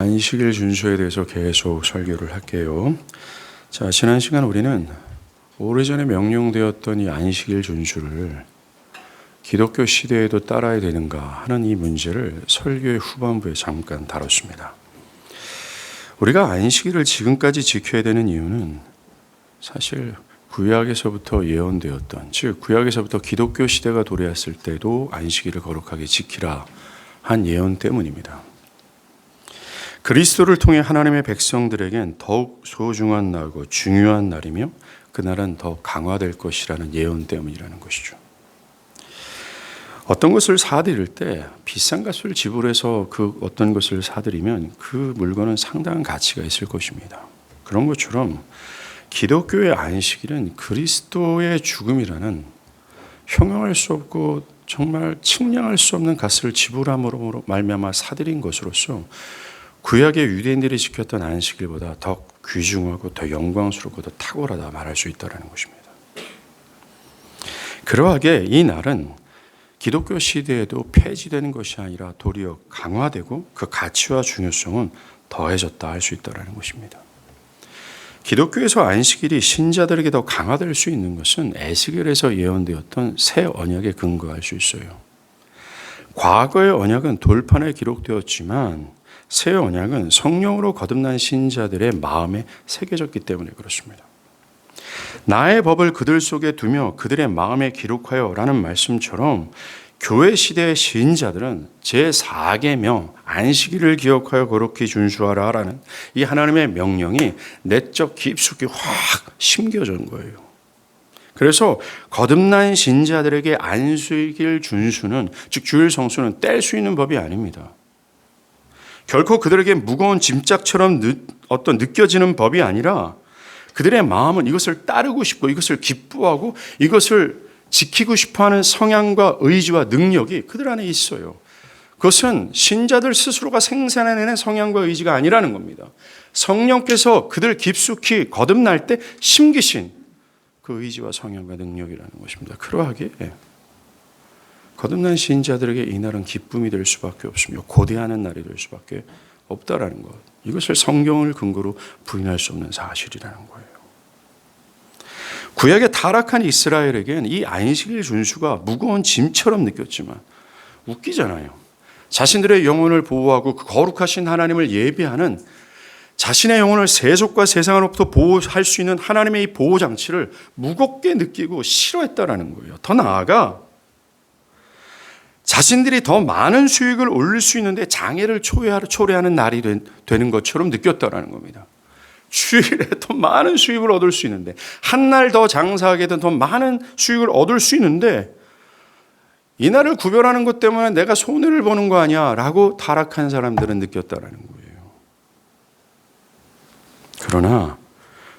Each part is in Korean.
안식일 준수에 대해서 계속 설교를 할게요. 자, 지난 시간 우리는 오래전에 명령되었던 이 안식일 준수를 기독교 시대에도 따라야 되는가 하는 이 문제를 설교의 후반부에 잠깐 다뤘습니다. 우리가 안식일을 지금까지 지켜야 되는 이유는 사실 구약에서부터 예언되었던, 즉 구약에서부터 기독교 시대가 도래했을 때도 안식일을 거룩하게 지키라 한 예언 때문입니다. 그리스도를 통해 하나님의 백성들에겐 더욱 소중한 날이고 중요한 날이며 그날은 더 강화될 것이라는 예언 때문이라는 것이죠. 어떤 것을 사드릴 때 비싼 값을 지불해서 그 어떤 것을 사드리면 그 물건은 상당한 가치가 있을 것입니다. 그런 것처럼 기독교의 안식일은 그리스도의 죽음이라는 형용할 수 없고 정말 측량할 수 없는 값을 지불함으로 말미암아 사드린 것으로서 구약의 유대인들이 지켰던 안식일보다 더 귀중하고 더 영광스럽고 더 탁월하다 말할 수 있다는 것입니다. 그러하게 이 날은 기독교 시대에도 폐지되는 것이 아니라 도리어 강화되고 그 가치와 중요성은 더해졌다 할 수 있다는 것입니다. 기독교에서 안식일이 신자들에게 더 강화될 수 있는 것은 에스겔에서 예언되었던 새 언약에 근거할 수 있어요. 과거의 언약은 돌판에 기록되었지만 새 언약은 성령으로 거듭난 신자들의 마음에 새겨졌기 때문에 그렇습니다. 나의 법을 그들 속에 두며 그들의 마음에 기록하여 라는 말씀처럼 교회 시대의 신자들은 제4계명 안식일을 기억하여 거룩히 준수하라 라는 이 하나님의 명령이 내적 깊숙이 확 심겨진 거예요. 그래서 거듭난 신자들에게 안식일 준수는, 즉 주일 성수는 뗄 수 있는 법이 아닙니다. 결코 그들에게 무거운 짐짝처럼 느껴지는 법이 아니라 그들의 마음은 이것을 따르고 싶고 이것을 기뻐하고 이것을 지키고 싶어하는 성향과 의지와 능력이 그들 안에 있어요. 그것은 신자들 스스로가 생산해내는 성향과 의지가 아니라는 겁니다. 성령께서 그들 깊숙이 거듭날 때 심기신 그 의지와 성향과 능력이라는 것입니다. 그러하기에 거듭난 신자들에게 이 날은 기쁨이 될 수밖에 없으며 고대하는 날이 될 수밖에 없다라는 것. 이것을 성경을 근거로 부인할 수 없는 사실이라는 거예요. 구약의 타락한 이스라엘에겐 이 안식일 준수가 무거운 짐처럼 느꼈지만 웃기잖아요. 자신들의 영혼을 보호하고 그 거룩하신 하나님을 예배하는 자신의 영혼을 세속과 세상으로부터 보호할 수 있는 하나님의 이 보호장치를 무겁게 느끼고 싫어했다라는 거예요. 더 나아가 자신들이 더 많은 수익을 올릴 수 있는데 장애를 초래하는 날이 되는 것처럼 느꼈다라는 겁니다. 주일에 더 많은 수익을 얻을 수 있는데, 한 날 더 장사하게 된 더 많은 수익을 얻을 수 있는데 이 날을 구별하는 것 때문에 내가 손해를 보는 거 아니야 라고 타락한 사람들은 느꼈다라는 거예요. 그러나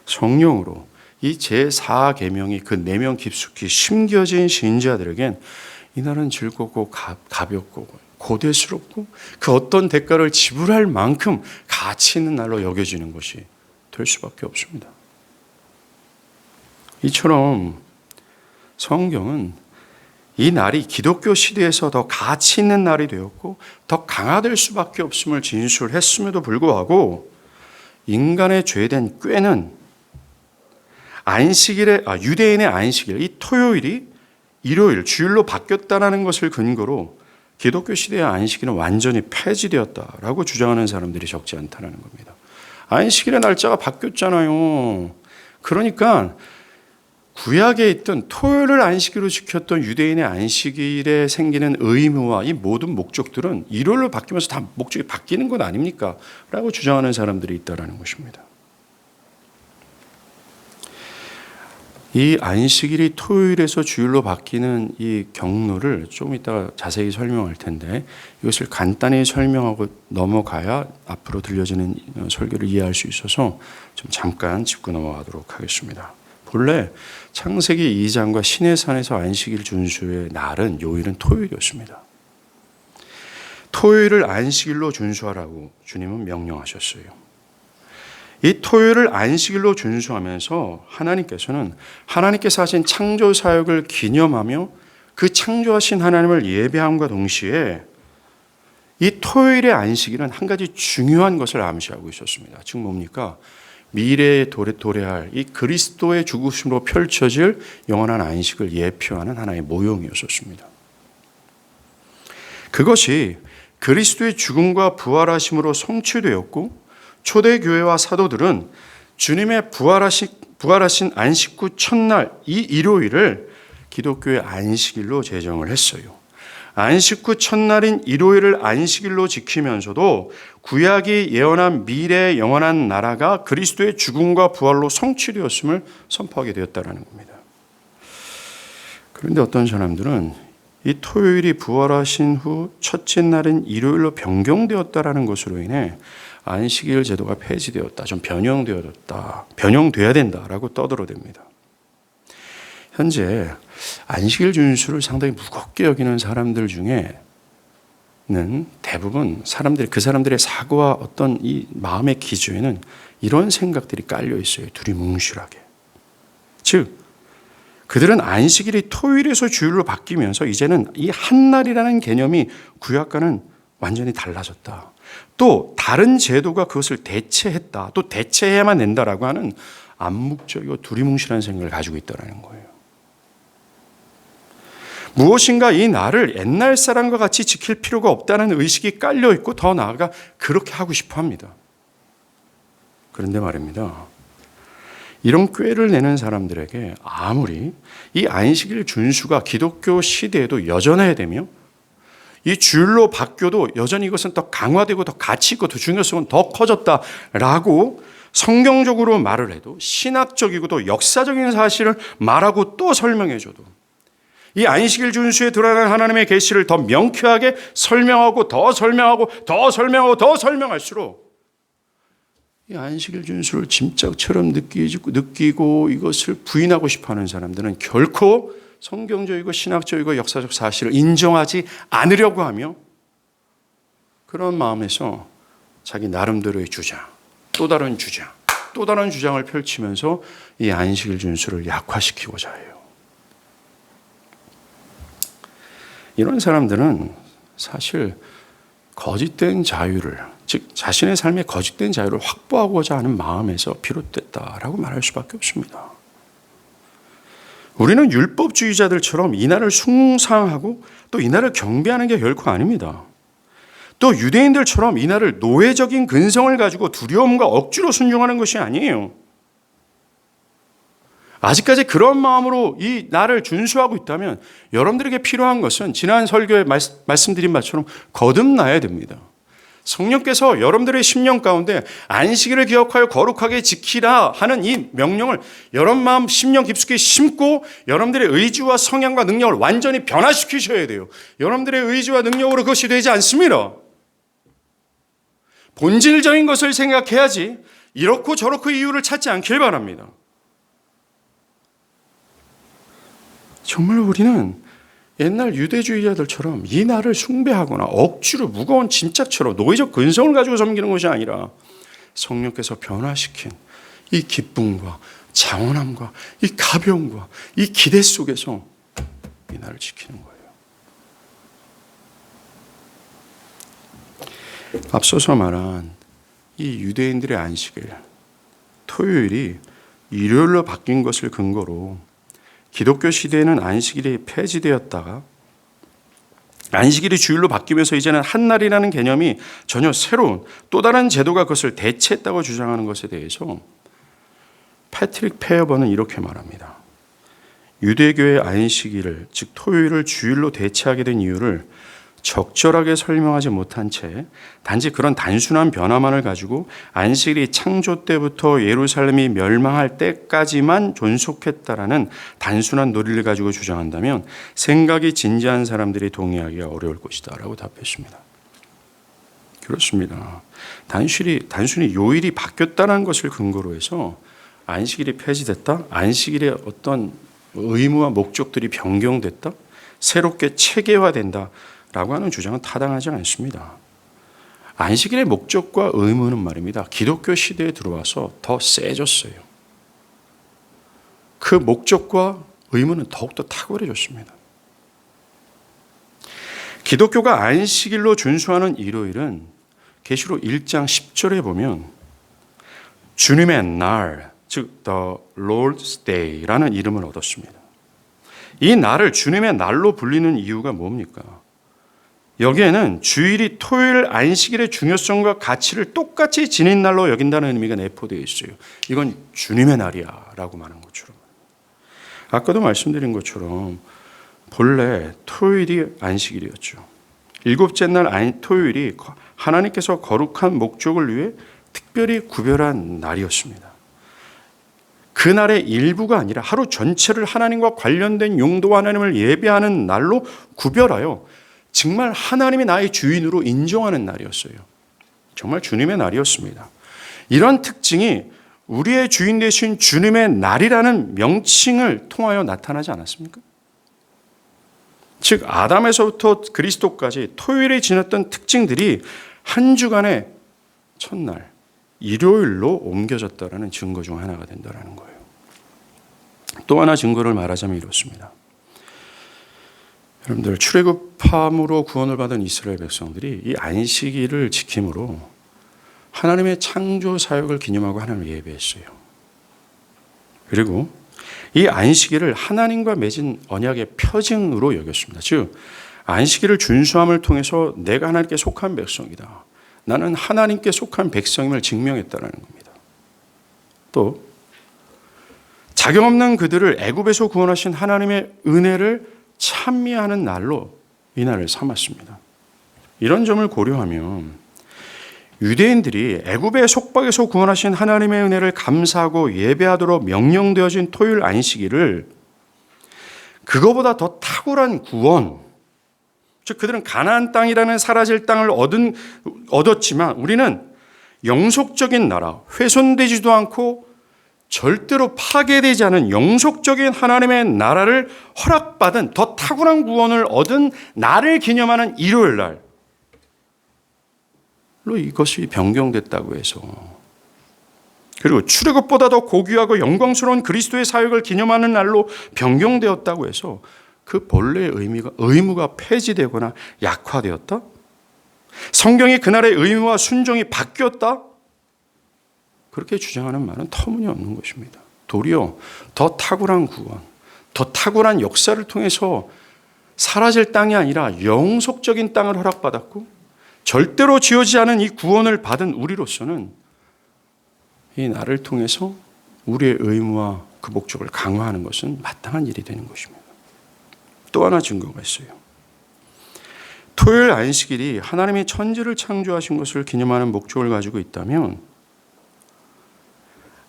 성령으로 이 제4계명이 그 내면 깊숙이 심겨진 신자들에겐 이 날은 즐겁고 가볍고 고대스럽고 그 어떤 대가를 지불할 만큼 가치 있는 날로 여겨지는 것이 될 수밖에 없습니다. 이처럼 성경은 이 날이 기독교 시대에서 더 가치 있는 날이 되었고 더 강화될 수밖에 없음을 진술했음에도 불구하고 인간의 죄된 꾀는 유대인의 안식일, 이 토요일이 일요일, 주일로 바뀌었다는 것을 근거로 기독교 시대의 안식일은 완전히 폐지되었다라고 주장하는 사람들이 적지 않다는 겁니다. 안식일의 날짜가 바뀌었잖아요. 그러니까 구약에 있던 토요일을 안식일로 지켰던 유대인의 안식일에 생기는 의무와 이 모든 목적들은 일요일로 바뀌면서 다 목적이 바뀌는 것 아닙니까? 라고 주장하는 사람들이 있다는 것입니다. 이 안식일이 토요일에서 주일로 바뀌는 이 경로를 좀 이따가 자세히 설명할 텐데 이것을 간단히 설명하고 넘어가야 앞으로 들려지는 설교를 이해할 수 있어서 좀 잠깐 짚고 넘어가도록 하겠습니다. 본래 창세기 2장과 시내산에서 안식일 준수의 날은 요일은 토요일이었습니다. 토요일을 안식일로 준수하라고 주님은 명령하셨어요. 이 토요일을 안식일로 준수하면서 하나님께서는 하나님께서 하신 창조 사역을 기념하며 그 창조하신 하나님을 예배함과 동시에 이 토요일의 안식일은 한 가지 중요한 것을 암시하고 있었습니다. 즉 뭡니까? 미래에 도래할 이 그리스도의 죽으심으로 펼쳐질 영원한 안식을 예표하는 하나의 모형이었습니다. 그것이 그리스도의 죽음과 부활하심으로 성취되었고, 초대교회와 사도들은 주님의 부활하신 안식 후 첫날 이 일요일을 기독교의 안식일로 제정을 했어요. 안식 후 첫날인 일요일을 안식일로 지키면서도 구약이 예언한 미래의 영원한 나라가 그리스도의 죽음과 부활로 성취되었음을 선포하게 되었다는 겁니다. 그런데 어떤 사람들은 이 토요일이 부활하신 후 첫째 날인 일요일로 변경되었다라는 것으로 인해 안식일 제도가 폐지되었다, 좀 변형돼야 된다라고 떠들어댑니다. 현재 안식일 준수를 상당히 무겁게 여기는 사람들 중에는 대부분 그 사람들의 사고와 어떤 이 마음의 기조에는 이런 생각들이 깔려 있어요. 두리뭉실하게. 즉, 그들은 안식일이 토요일에서 주일로 바뀌면서 이제는 이 한날이라는 개념이 구약과는 완전히 달라졌다. 또 다른 제도가 그것을 대체했다. 또 대체해야만 된다라고 하는 암묵적이고 두리뭉실한 생각을 가지고 있다는 거예요. 무엇인가 이 날을 옛날 사람과 같이 지킬 필요가 없다는 의식이 깔려 있고, 더 나아가 그렇게 하고 싶어 합니다. 그런데 말입니다. 이런 꾀를 내는 사람들에게 아무리 이 안식일 준수가 기독교 시대에도 여전해야 되며, 이 주일로 바뀌어도 여전히 이것은 더 강화되고 더 가치 있고 더 중요성은 더 커졌다라고 성경적으로 말을 해도, 신학적이고 또 역사적인 사실을 말하고 또 설명해줘도, 이 안식일 준수에 드러난 하나님의 계시를 더 명쾌하게 설명하고 더 설명하고 더 설명하고 더 설명할수록 이 안식일 준수를 짐짝처럼 느끼고 이것을 부인하고 싶어하는 사람들은 결코 성경적이고 신학적이고 역사적 사실을 인정하지 않으려고 하며, 그런 마음에서 자기 나름대로의 주장, 또 다른 주장을 펼치면서 이 안식일 준수를 약화시키고자 해요. 이런 사람들은 사실 거짓된 자유를, 즉 자신의 삶의 거짓된 자유를 확보하고자 하는 마음에서 비롯됐다라고 말할 수밖에 없습니다. 우리는 율법주의자들처럼 이날을 숭상하고 또 이날을 경배하는 게 결코 아닙니다. 또 유대인들처럼 이날을 노예적인 근성을 가지고 두려움과 억지로 순종하는 것이 아니에요. 아직까지 그런 마음으로 이 날을 준수하고 있다면 여러분들에게 필요한 것은 지난 설교에 말씀드린 바처럼 거듭나야 됩니다. 성령께서 여러분들의 심령 가운데 안식일을 기억하여 거룩하게 지키라 하는 이 명령을 여러분 마음 심령 깊숙이 심고, 여러분들의 의지와 성향과 능력을 완전히 변화시키셔야 돼요. 여러분들의 의지와 능력으로 그것이 되지 않습니다. 본질적인 것을 생각해야지 이렇고 저렇고 이유를 찾지 않길 바랍니다. 정말 우리는 옛날 유대주의자들처럼 이 날을 숭배하거나 억지로 무거운 짐짝처럼 노예적 근성을 가지고 섬기는 것이 아니라, 성령께서 변화시킨 이 기쁨과 장원함과 이 가벼움과 이 기대 속에서 이 날을 지키는 거예요. 앞서서 말한 이 유대인들의 안식일, 토요일이 일요일로 바뀐 것을 근거로 기독교 시대에는 안식일이 폐지되었다가 안식일이 주일로 바뀌면서 이제는 한날이라는 개념이 전혀 새로운 또 다른 제도가 그것을 대체했다고 주장하는 것에 대해서 패트릭 페어번은 이렇게 말합니다. 유대교의 안식일을, 즉 토요일을 주일로 대체하게 된 이유를 적절하게 설명하지 못한 채 단지 그런 단순한 변화만을 가지고 안식일이 창조 때부터 예루살렘이 멸망할 때까지만 존속했다라는 단순한 논리를 가지고 주장한다면 생각이 진지한 사람들이 동의하기가 어려울 것이다 라고 답했습니다. 그렇습니다. 단순히 요일이 바뀌었다는 것을 근거로 해서 안식일이 폐지됐다? 안식일의 어떤 의무와 목적들이 변경됐다? 새롭게 체계화된다? 라고 하는 주장은 타당하지 않습니다. 안식일의 목적과 의무는 말입니다. 기독교 시대에 들어와서 더 세졌어요. 그 목적과 의무는 더욱더 탁월해졌습니다. 기독교가 안식일로 준수하는 일요일은 계시록 1장 10절에 보면 주님의 날, 즉 The Lord's Day라는 이름을 얻었습니다. 이 날을 주님의 날로 불리는 이유가 뭡니까? 여기에는 주일이 토요일 안식일의 중요성과 가치를 똑같이 지닌 날로 여긴다는 의미가 내포되어 있어요. 이건 주님의 날이야 라고 말한 것처럼. 아까도 말씀드린 것처럼 본래 토요일이 안식일이었죠. 일곱째 날 토요일이 하나님께서 거룩한 목적을 위해 특별히 구별한 날이었습니다. 그날의 일부가 아니라 하루 전체를 하나님과 관련된 용도와 하나님을 예배하는 날로 구별하여 정말 하나님이 나의 주인으로 인정하는 날이었어요. 정말 주님의 날이었습니다. 이런 특징이 우리의 주인 되신 주님의 날이라는 명칭을 통하여 나타나지 않았습니까? 즉 아담에서부터 그리스도까지 토요일에 지녔던 특징들이 한 주간의 첫날 일요일로 옮겨졌다는 증거 중 하나가 된다는 거예요. 또 하나 증거를 말하자면 이렇습니다. 여러분들 출애굽함으로 구원을 받은 이스라엘 백성들이 이 안식일을 지킴으로 하나님의 창조 사역을 기념하고 하나님을 예배했어요. 그리고 이 안식일을 하나님과 맺은 언약의 표징으로 여겼습니다. 즉 안식일을 준수함을 통해서 내가 하나님께 속한 백성이다. 나는 하나님께 속한 백성임을 증명했다는 겁니다. 또 자격 없는 그들을 애굽에서 구원하신 하나님의 은혜를 찬미하는 날로 이 날을 삼았습니다. 이런 점을 고려하면 유대인들이 애굽의 속박에서 구원하신 하나님의 은혜를 감사하고 예배하도록 명령되어진 토요일 안식일을 그거보다 더 탁월한 구원, 즉 그들은 가나안 땅이라는 사라질 땅을 얻었지만 우리는 영속적인 나라, 훼손되지도 않고 절대로 파괴되지 않은 영속적인 하나님의 나라를 허락받은 더 탁월한 구원을 얻은 날을 기념하는 일요일 날로 이것이 변경됐다고 해서, 그리고 출애굽보다 더 고귀하고 영광스러운 그리스도의 사역을 기념하는 날로 변경되었다고 해서 그 본래의 의무가 폐지되거나 약화되었다? 성경이 그날의 의무와 순종이 바뀌었다? 그렇게 주장하는 말은 터무니없는 것입니다. 도리어 더 탁월한 구원, 더 탁월한 역사를 통해서 사라질 땅이 아니라 영속적인 땅을 허락받았고 절대로 지어지지 않은 이 구원을 받은 우리로서는 이 날을 통해서 우리의 의무와 그 목적을 강화하는 것은 마땅한 일이 되는 것입니다. 또 하나 증거가 있어요. 토요일 안식일이 하나님이 천지를 창조하신 것을 기념하는 목적을 가지고 있다면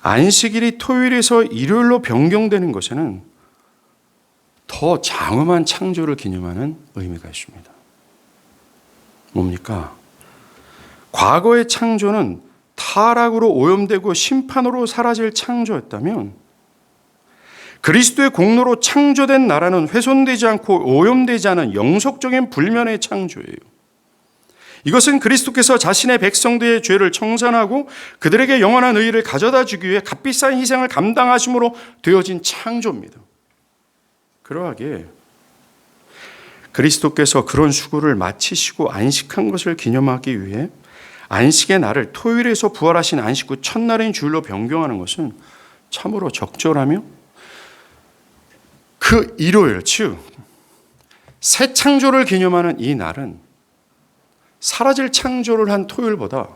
안식일이 토요일에서 일요일로 변경되는 것에는 더 장엄한 창조를 기념하는 의미가 있습니다. 뭡니까? 과거의 창조는 타락으로 오염되고 심판으로 사라질 창조였다면 그리스도의 공로로 창조된 나라는 훼손되지 않고 오염되지 않은 영속적인 불면의 창조예요. 이것은 그리스도께서 자신의 백성들의 죄를 청산하고 그들에게 영원한 의의를 가져다 주기 위해 값비싼 희생을 감당하심으로 되어진 창조입니다. 그러하기에 그리스도께서 그런 수고를 마치시고 안식한 것을 기념하기 위해 안식의 날을 토요일에서 부활하신 안식 후 첫날인 주일로 변경하는 것은 참으로 적절하며 그 일요일, 즉 새 창조를 기념하는 이 날은 사라질 창조를 한 토요일보다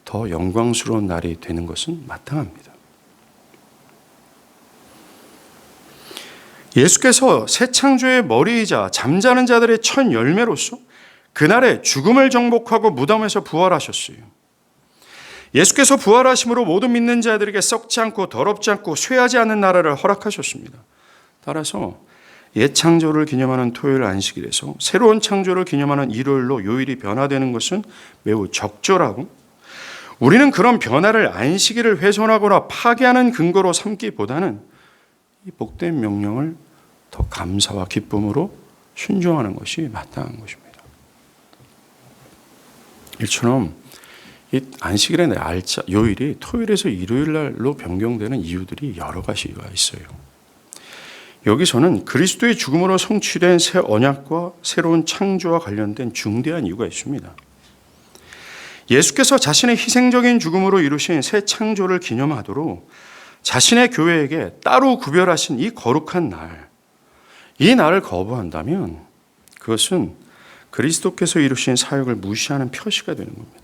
더 영광스러운 날이 되는 것은 마땅합니다. 예수께서 새 창조의 머리이자 잠자는 자들의 첫 열매로서 그날에 죽음을 정복하고 무덤에서 부활하셨어요. 예수께서 부활하심으로 모든 믿는 자들에게 썩지 않고 더럽지 않고 쇠하지 않는 나라를 허락하셨습니다. 따라서 옛 창조를 기념하는 토요일 안식일에서 새로운 창조를 기념하는 일요일로 요일이 변화되는 것은 매우 적절하고 우리는 그런 변화를 안식일을 훼손하거나 파괴하는 근거로 삼기보다는 이 복된 명령을 더 감사와 기쁨으로 순종하는 것이 마땅한 것입니다. 이처럼 이 안식일의 날짜, 요일이 토요일에서 일요일 날로 변경되는 이유들이 여러 가지가 있어요. 여기서는 그리스도의 죽음으로 성취된 새 언약과 새로운 창조와 관련된 중대한 이유가 있습니다. 예수께서 자신의 희생적인 죽음으로 이루신 새 창조를 기념하도록 자신의 교회에게 따로 구별하신 이 거룩한 날, 이 날을 거부한다면 그것은 그리스도께서 이루신 사역을 무시하는 표시가 되는 겁니다.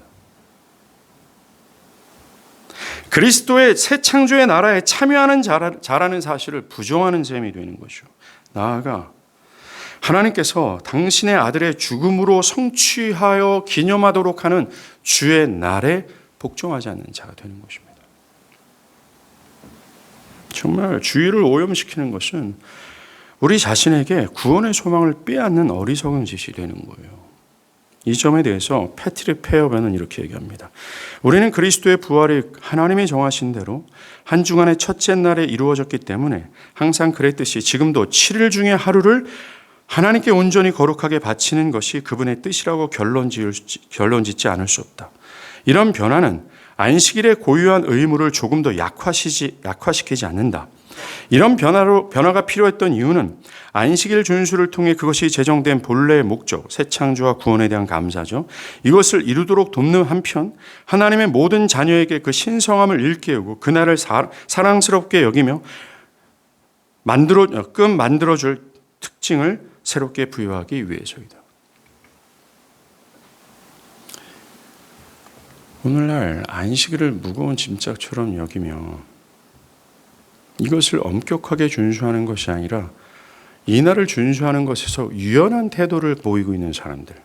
그리스도의 새 창조의 나라에 참여하는 자라는 사실을 부정하는 셈이 되는 것이죠. 나아가 하나님께서 당신의 아들의 죽음으로 성취하여 기념하도록 하는 주의 날에 복종하지 않는 자가 되는 것입니다. 정말 주의를 오염시키는 것은 우리 자신에게 구원의 소망을 빼앗는 어리석은 짓이 되는 거예요. 이 점에 대해서 패트릭 페어벤은 이렇게 얘기합니다. 우리는 그리스도의 부활이 하나님이 정하신 대로 한 주간의 첫째 날에 이루어졌기 때문에 항상 그랬듯이 지금도 7일 중에 하루를 하나님께 온전히 거룩하게 바치는 것이 그분의 뜻이라고 결론짓지 않을 수 없다. 이런 변화는 안식일의 고유한 의무를 조금 더 약화시키지 않는다. 이런 변화가 필요했던 이유는 안식일 준수를 통해 그것이 제정된 본래의 목적, 새 창조와 구원에 대한 감사죠. 이것을 이루도록 돕는 한편 하나님의 모든 자녀에게 그 신성함을 일깨우고 그날을 사랑스럽게 여기며 만들어줄 특징을 새롭게 부여하기 위해서이다. 오늘날 안식일을 무거운 짐짝처럼 여기며 이것을 엄격하게 준수하는 것이 아니라 이날을 준수하는 것에서 유연한 태도를 보이고 있는 사람들,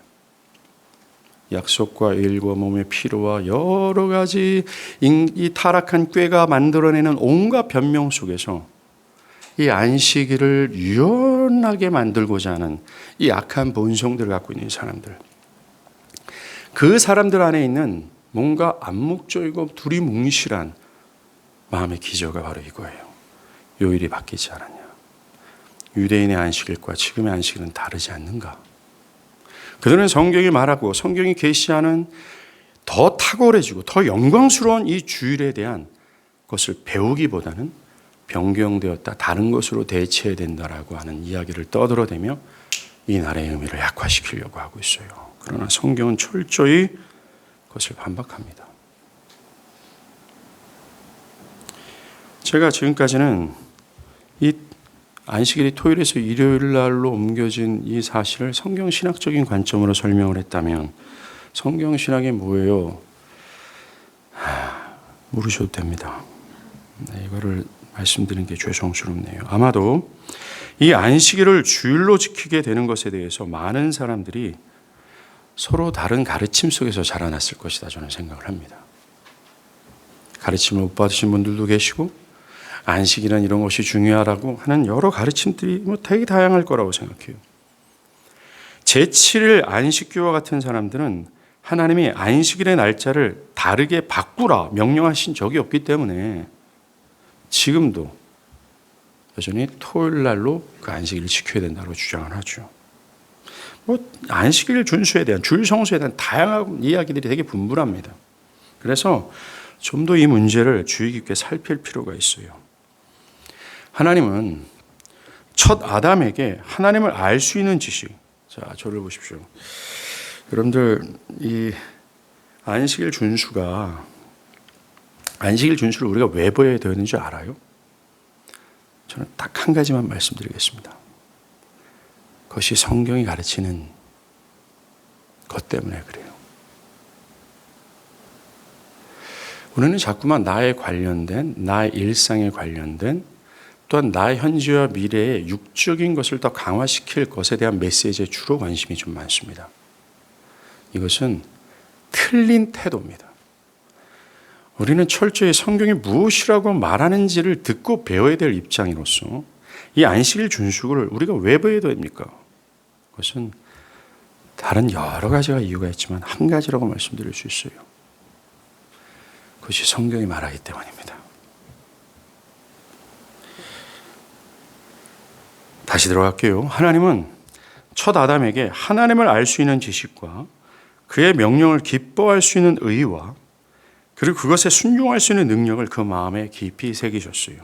약속과 일과 몸의 피로와 여러 가지 이 타락한 꾀가 만들어내는 온갖 변명 속에서 이 안식일을 유연하게 만들고자 하는 이 악한 본성들을 갖고 있는 사람들, 그 사람들 안에 있는 뭔가 암묵적이고 두리뭉실한 마음의 기저가 바로 이거예요. 요일이 바뀌지 않았냐. 유대인의 안식일과 지금의 안식일은 다르지 않는가. 그들은 성경이 말하고 성경이 계시하는 더 탁월해지고 더 영광스러운 이 주일에 대한 것을 배우기보다는 변경되었다, 다른 것으로 대체해야 된다라고 하는 이야기를 떠들어대며 이 날의 의미를 약화시키려고 하고 있어요. 그러나 성경은 철저히 그것을 반박합니다. 제가 지금까지는 이 안식일이 토요일에서 일요일 날로 옮겨진 이 사실을 성경 신학적인 관점으로 설명을 했다면 성경 신학이 뭐예요? 물으셔도 됩니다. 이거를 말씀드리는 게 죄송스럽네요. 아마도 이 안식일을 주일로 지키게 되는 것에 대해서 많은 사람들이 서로 다른 가르침 속에서 자라났을 것이다 저는 생각을 합니다. 가르침을 못 받으신 분들도 계시고 안식일은 이런 것이 중요하다고 하는 여러 가르침들이 되게 다양할 거라고 생각해요. 제7일 안식교와 같은 사람들은 하나님이 안식일의 날짜를 다르게 바꾸라 명령하신 적이 없기 때문에 지금도 여전히 토요일 날로 그 안식일을 지켜야 된다고 주장을 하죠. 안식일 준수에 대한, 주일 성수에 대한 다양한 이야기들이 되게 분분합니다. 그래서 좀 더 이 문제를 주의 깊게 살필 필요가 있어요. 하나님은 첫 아담에게 하나님을 알 수 있는 지식, 자, 저를 보십시오. 여러분들, 이 안식일 준수를 우리가 왜 배워야 되는지 알아요? 저는 딱 한 가지만 말씀드리겠습니다. 그것이 성경이 가르치는 것 때문에 그래요. 우리는 자꾸만 나의 일상에 관련된 또한 나의 현재와 미래의 육적인 것을 더 강화시킬 것에 대한 메시지에 주로 관심이 좀 많습니다. 이것은 틀린 태도입니다. 우리는 철저히 성경이 무엇이라고 말하는지를 듣고 배워야 될 입장으로서 이 안식일 준수를 우리가 왜 배워야 됩니까? 그것은 다른 여러 가지가 이유가 있지만 한 가지라고 말씀드릴 수 있어요. 그것이 성경이 말하기 때문입니다. 다시 들어갈게요. 하나님은 첫 아담에게 하나님을 알 수 있는 지식과 그의 명령을 기뻐할 수 있는 의와 그리고 그것에 순종할 수 있는 능력을 그 마음에 깊이 새기셨어요.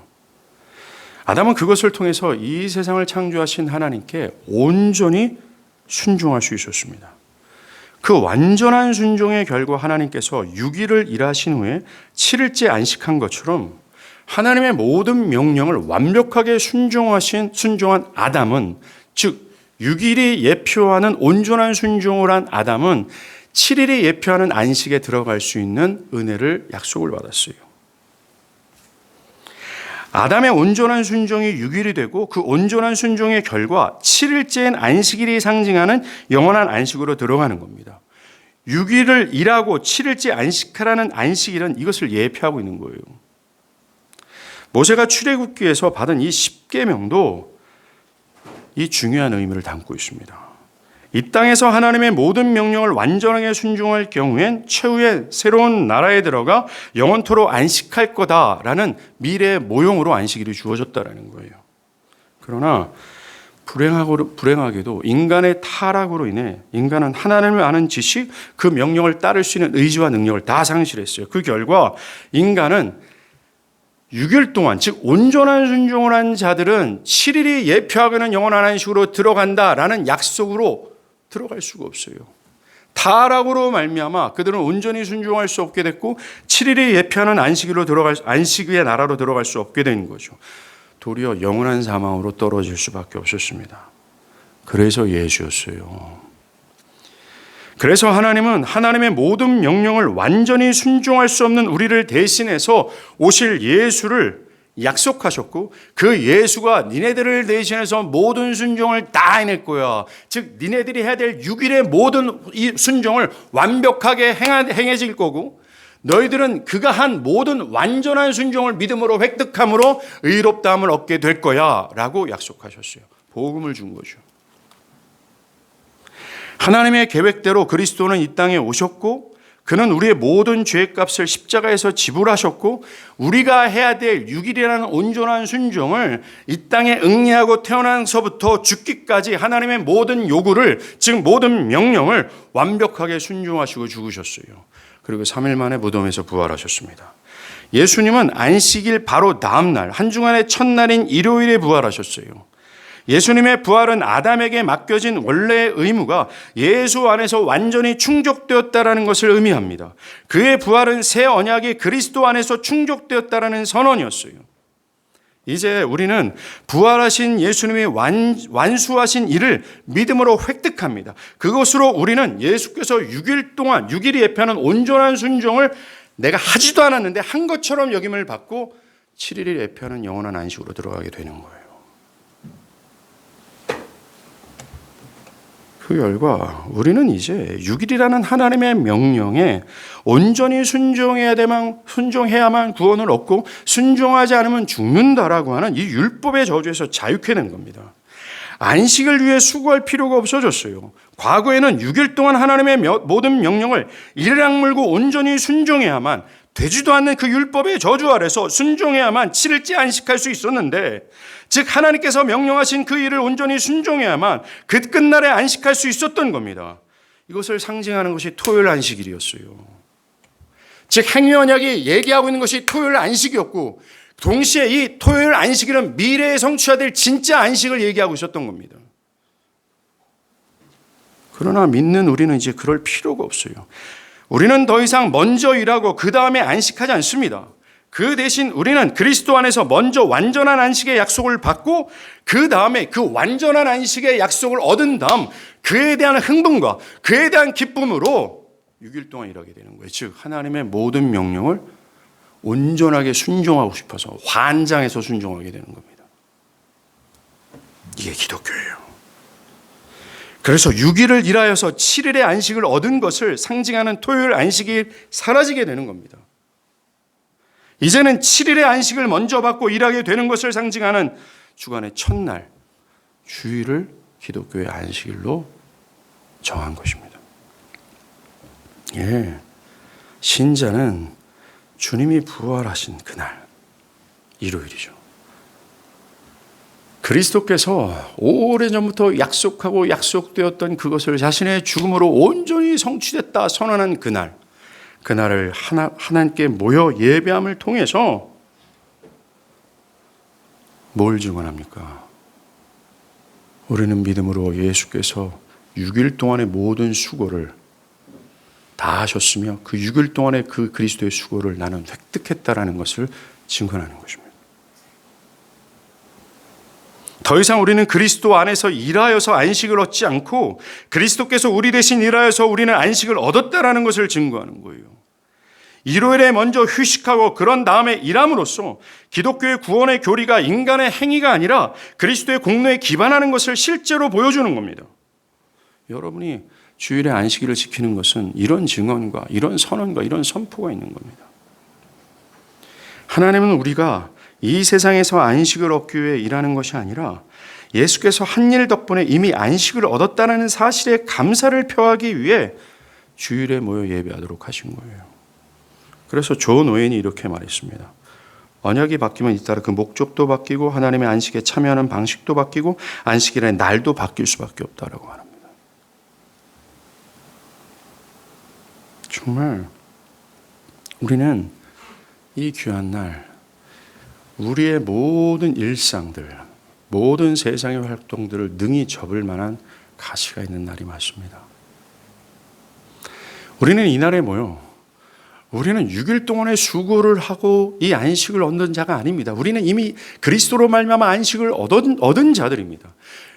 아담은 그것을 통해서 이 세상을 창조하신 하나님께 온전히 순종할 수 있었습니다. 그 완전한 순종의 결과 하나님께서 6일을 일하신 후에 7일째 안식한 것처럼 하나님의 모든 명령을 완벽하게 순종한 아담은, 즉 6일이 예표하는 온전한 순종을 한 아담은 7일이 예표하는 안식에 들어갈 수 있는 은혜를 약속을 받았어요. 아담의 온전한 순종이 6일이 되고 그 온전한 순종의 결과 7일째인 안식일이 상징하는 영원한 안식으로 들어가는 겁니다. 6일을 일하고 7일째 안식하라는 안식일은 이것을 예표하고 있는 거예요. 모세가 출애굽기에서 받은 이 10계명도 이 중요한 의미를 담고 있습니다. 이 땅에서 하나님의 모든 명령을 완전하게 순종할 경우엔 최후의 새로운 나라에 들어가 영원토록 안식할 거다라는 미래의 모형으로 안식일이 주어졌다라는 거예요. 그러나 불행하게도 인간의 타락으로 인해 인간은 하나님을 아는 지식, 그 명령을 따를 수 있는 의지와 능력을 다 상실했어요. 그 결과 인간은 6일 동안, 즉 온전한 순종을 한 자들은 7일이 예표하기는 영원한 안식으로 들어간다라는 약속으로 들어갈 수가 없어요. 타락으로 말미암아 그들은 온전히 순종할 수 없게 됐고 7일이 예표하는 안식의 나라로 들어갈 수 없게 된 거죠. 도리어 영원한 사망으로 떨어질 수밖에 없었습니다. 그래서 예수였어요. 그래서 하나님은 하나님의 모든 명령을 완전히 순종할 수 없는 우리를 대신해서 오실 예수를 약속하셨고, 그 예수가 니네들을 대신해서 모든 순종을 다 해낼 거야. 즉 니네들이 해야 될 6일의 모든 이 순종을 완벽하게 행해질 거고, 너희들은 그가 한 모든 완전한 순종을 믿음으로 획득함으로 의롭다함을 얻게 될 거야 라고 약속하셨어요. 복음을 준 거죠. 하나님의 계획대로 그리스도는 이 땅에 오셨고, 그는 우리의 모든 죄값을 십자가에서 지불하셨고, 우리가 해야 될 6일이라는 온전한 순종을 이 땅에 응리하고 태어나서부터 죽기까지 하나님의 모든 요구를, 즉 모든 명령을 완벽하게 순종하시고 죽으셨어요. 그리고 3일 만에 무덤에서 부활하셨습니다. 예수님은 안식일 바로 다음 날, 한 주간의 첫날인 일요일에 부활하셨어요. 예수님의 부활은 아담에게 맡겨진 원래의 의무가 예수 안에서 완전히 충족되었다라는 것을 의미합니다. 그의 부활은 새 언약이 그리스도 안에서 충족되었다라는 선언이었어요. 이제 우리는 부활하신 예수님이 완수하신 일을 믿음으로 획득합니다. 그것으로 우리는 예수께서 6일이 예표하는 온전한 순종을 내가 하지도 않았는데 한 것처럼 여김을 받고 7일이 예표하는 영원한 안식으로 들어가게 되는 거예요. 그 결과 우리는 이제 6일이라는 하나님의 명령에 온전히 순종해야만 구원을 얻고 순종하지 않으면 죽는다라고 하는 이 율법의 저주에서 자유케 된 겁니다. 안식을 위해 수고할 필요가 없어졌어요. 과거에는 6일 동안 하나님의 모든 명령을 일락물고 온전히 순종해야만, 되지도 않는 그 율법의 저주 아래서 순종해야만 7일째 안식할 수 있었는데, 즉 하나님께서 명령하신 그 일을 온전히 순종해야만 그 끝날에 안식할 수 있었던 겁니다. 이것을 상징하는 것이 토요일 안식일이었어요. 즉 행위언약이 얘기하고 있는 것이 토요일 안식이었고, 동시에 이 토요일 안식일은 미래에 성취될 진짜 안식을 얘기하고 있었던 겁니다. 그러나 믿는 우리는 이제 그럴 필요가 없어요. 우리는 더 이상 먼저 일하고 그 다음에 안식하지 않습니다. 그 대신 우리는 그리스도 안에서 먼저 완전한 안식의 약속을 받고, 그 다음에 그 완전한 안식의 약속을 얻은 다음 그에 대한 흥분과 그에 대한 기쁨으로 6일 동안 일하게 되는 거예요. 즉 하나님의 모든 명령을 온전하게 순종하고 싶어서 환장해서 순종하게 되는 겁니다. 이게 기독교예요. 그래서 6일을 일하여서 7일의 안식을 얻은 것을 상징하는 토요일 안식이 사라지게 되는 겁니다. 이제는 7일의 안식을 먼저 받고 일하게 되는 것을 상징하는 주간의 첫날, 주일을 기독교의 안식일로 정한 것입니다. 예, 신자는 주님이 부활하신 그날, 일요일이죠. 그리스도께서 오래전부터 약속하고 약속되었던 그것을 자신의 죽음으로 온전히 성취됐다 선언한 그날을 하나님께 모여 예배함을 통해서 뭘 증언합니까? 우리는 믿음으로 예수께서 6일 동안의 모든 수고를 다 하셨으며 그 6일 동안의 그 그리스도의 수고를 나는 획득했다라는 것을 증언하는 것입니다. 더 이상 우리는 그리스도 안에서 일하여서 안식을 얻지 않고 그리스도께서 우리 대신 일하여서 우리는 안식을 얻었다라는 것을 증거하는 거예요. 일요일에 먼저 휴식하고 그런 다음에 일함으로써 기독교의 구원의 교리가 인간의 행위가 아니라 그리스도의 공로에 기반하는 것을 실제로 보여주는 겁니다. 여러분이 주일에 안식일을 지키는 것은 이런 증언과 이런 선언과 이런 선포가 있는 겁니다. 하나님은 우리가 이 세상에서 안식을 얻기 위해 일하는 것이 아니라 예수께서 한 일 덕분에 이미 안식을 얻었다는 사실에 감사를 표하기 위해 주일에 모여 예배하도록 하신 거예요. 그래서 존 오웬이 이렇게 말했습니다. 언약이 바뀌면 잇따라 그 목적도 바뀌고 하나님의 안식에 참여하는 방식도 바뀌고 안식일의 날도 바뀔 수밖에 없다라고 말합니다. 정말 우리는 이 귀한 날 우리의 모든 일상들, 모든 세상의 활동들을 능히 접을 만한 가치가 있는 날이 맞습니다. 우리는 이 날에 모여 우리는 6일 동안의 수고를 하고 이 안식을 얻는 자가 아닙니다. 우리는 이미 그리스도로 말미암아 안식을 얻은 자들입니다.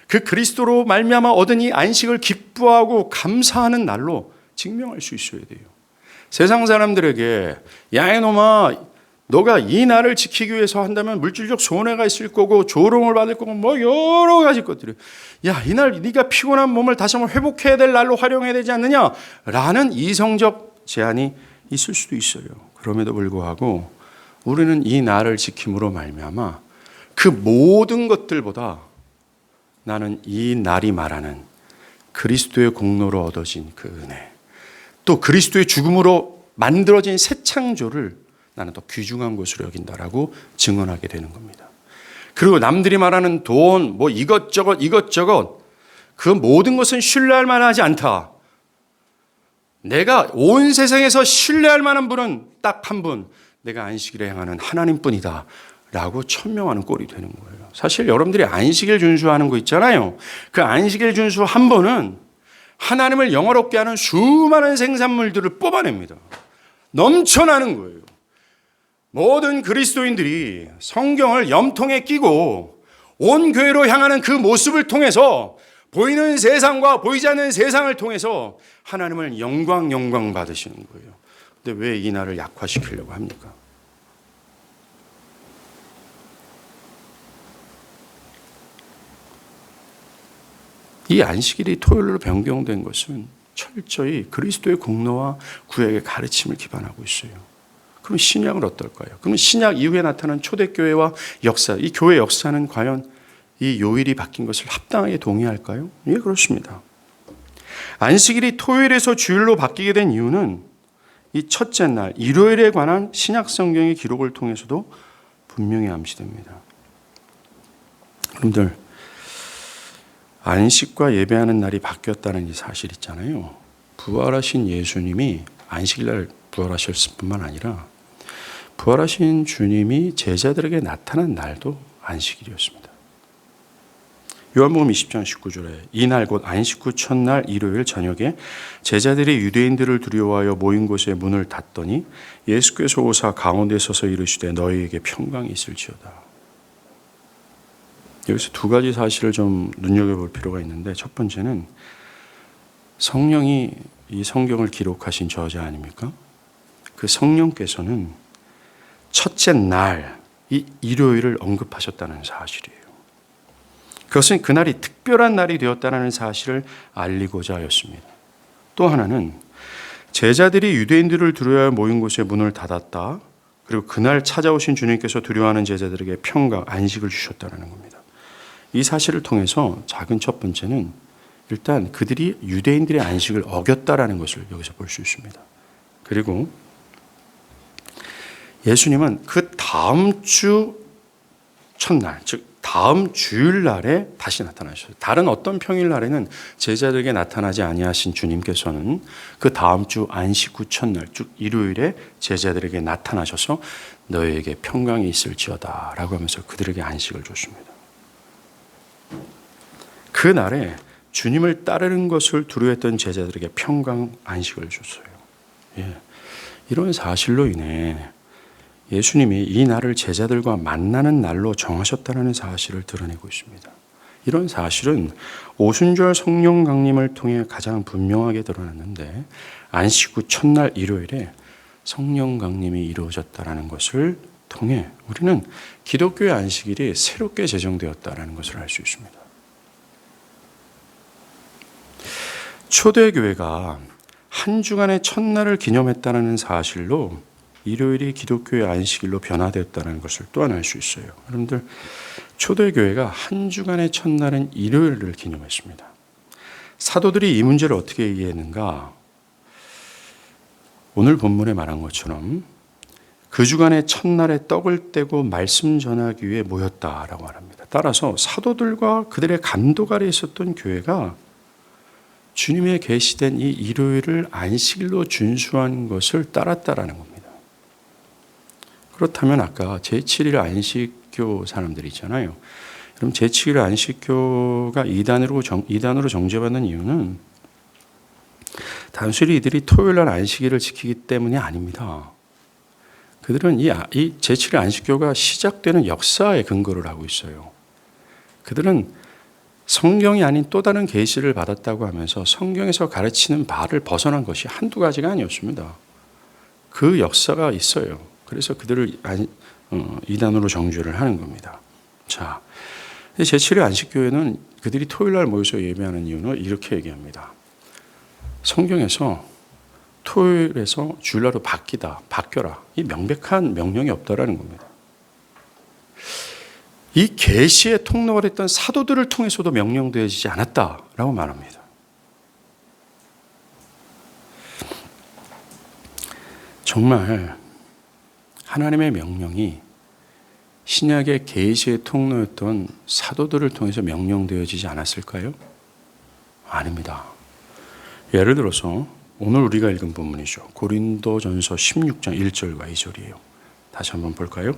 그 그리스도로 말미암아 얻은 이 안식을 기뻐하고 감사하는 날로 증명할 수 있어야 돼요. 세상 사람들에게 야 이놈아 너가 이 날을 지키기 위해서 한다면 물질적 손해가 있을 거고 조롱을 받을 거고 뭐 여러 가지 것들이 야 이 날 네가 피곤한 몸을 다시 한번 회복해야 될 날로 활용해야 되지 않느냐라는 이성적 제한이 있을 수도 있어요. 그럼에도 불구하고 우리는 이 날을 지킴으로 말미암아 그 모든 것들보다 나는 이 날이 말하는 그리스도의 공로로 얻어진 그 은혜 또 그리스도의 죽음으로 만들어진 새 창조를 나는 더 귀중한 것으로 여긴다라고 증언하게 되는 겁니다. 그리고 남들이 말하는 돈, 뭐 이것저것 그 모든 것은 신뢰할 만하지 않다. 내가 온 세상에서 신뢰할 만한 분은 딱 한 분, 내가 안식일에 행하는 하나님뿐이다 라고 천명하는 꼴이 되는 거예요. 사실 여러분들이 안식일 준수하는 거 있잖아요. 그 안식일 준수 한 번은 하나님을 영화롭게 하는 수많은 생산물들을 뽑아냅니다. 넘쳐나는 거예요. 모든 그리스도인들이 성경을 염통에 끼고 온 교회로 향하는 그 모습을 통해서 보이는 세상과 보이지 않는 세상을 통해서 하나님을 영광 받으시는 거예요. 근데 왜 이 날을 약화시키려고 합니까? 이 안식일이 토요일로 변경된 것은 철저히 그리스도의 공로와 구약의 가르침을 기반하고 있어요. 그럼 신약은 어떨까요? 그럼 신약 이후에 나타난 초대교회와 역사, 이 교회 역사는 과연 이 요일이 바뀐 것을 합당하게 동의할까요? 예, 그렇습니다. 안식일이 토요일에서 주일로 바뀌게 된 이유는 이 첫째 날, 일요일에 관한 신약 성경의 기록을 통해서도 분명히 암시됩니다. 여러분들, 안식과 예배하는 날이 바뀌었다는 이 사실 있잖아요. 부활하신 예수님이 안식일날 부활하셨을 뿐만 아니라 부활하신 주님이 제자들에게 나타난 날도 안식일이었습니다. 요한복음 20장 19절에 이날 곧 안식 후 첫날 일요일 저녁에 제자들이 유대인들을 두려워하여 모인 곳에 문을 닫더니 예수께서 오사 가운데 서서 이르시되 너희에게 평강이 있을지어다. 여기서 두 가지 사실을 좀 눈여겨볼 필요가 있는데 첫 번째는 성령이 이 성경을 기록하신 저자 아닙니까? 그 성령께서는 첫째 날, 이 일요일을 언급하셨다는 사실이에요. 그것은 그날이 특별한 날이 되었다는 사실을 알리고자 하였습니다. 또 하나는 제자들이 유대인들을 두려워하여 모인 곳에 문을 닫았다. 그리고 그날 찾아오신 주님께서 두려워하는 제자들에게 평강, 안식을 주셨다는 겁니다. 이 사실을 통해서 작은 첫 번째는 일단 그들이 유대인들의 안식을 어겼다라는 것을 여기서 볼 수 있습니다. 그리고 예수님은 그 다음 주 첫날, 즉 다음 주일날에 다시 나타나셨어요. 다른 어떤 평일날에는 제자들에게 나타나지 아니하신 주님께서는 그 다음 주 안식 후 첫날, 즉 일요일에 제자들에게 나타나셔서 너희에게 평강이 있을지어다 라고 하면서 그들에게 안식을 줬습니다. 그날에 주님을 따르는 것을 두려워했던 제자들에게 평강 안식을 줬어요. 예. 이런 사실로 인해 예수님이 이 날을 제자들과 만나는 날로 정하셨다는 사실을 드러내고 있습니다. 이런 사실은 오순절 성령 강림을 통해 가장 분명하게 드러났는데 안식 후 첫날 일요일에 성령 강림이 이루어졌다는 것을 통해 우리는 기독교의 안식일이 새롭게 제정되었다는 것을 알 수 있습니다. 초대교회가 한 주간의 첫날을 기념했다는 사실로 일요일이 기독교의 안식일로 변화되었다는 것을 또한 알 수 있어요. 여러분들, 초대교회가 한 주간의 첫날은 일요일을 기념했습니다. 사도들이 이 문제를 어떻게 이해했는가? 오늘 본문에 말한 것처럼 그 주간의 첫날에 떡을 떼고 말씀 전하기 위해 모였다라고 말합니다. 따라서 사도들과 그들의 감독 아래 있었던 교회가 주님의 계시된 이 일요일을 안식일로 준수한 것을 따랐다라는 겁니다. 그렇다면 아까 제7일 안식교 사람들이 있잖아요. 그럼 제7일 안식교가 이단으로 정죄받는 이유는 단순히 이들이 토요일날 안식일을 지키기 때문이 아닙니다. 그들은 이 제7일 안식교가 시작되는 역사에 근거를 하고 있어요. 그들은 성경이 아닌 또 다른 계시를 받았다고 하면서 성경에서 가르치는 바를 벗어난 것이 한두 가지가 아니었습니다. 그 역사가 있어요. 그래서 그들을 이단으로 정죄를 하는 겁니다. 자, 제7일 안식교회는 그들이 토요일날 모여서 예배하는 이유는 이렇게 얘기합니다. 성경에서 토요일에서 주일날로 바뀌어라. 이 명백한 명령이 없다라는 겁니다. 이 계시의 통로가 됐던 사도들을 통해서도 명령되어지지 않았다라고 말합니다. 정말 하나님의 명령이 신약의 계시의 통로였던 사도들을 통해서 명령되어지지 않았을까요? 아닙니다. 예를 들어서 오늘 우리가 읽은 본문이죠. 고린도전서 16장 1절과 2절이에요. 다시 한번 볼까요?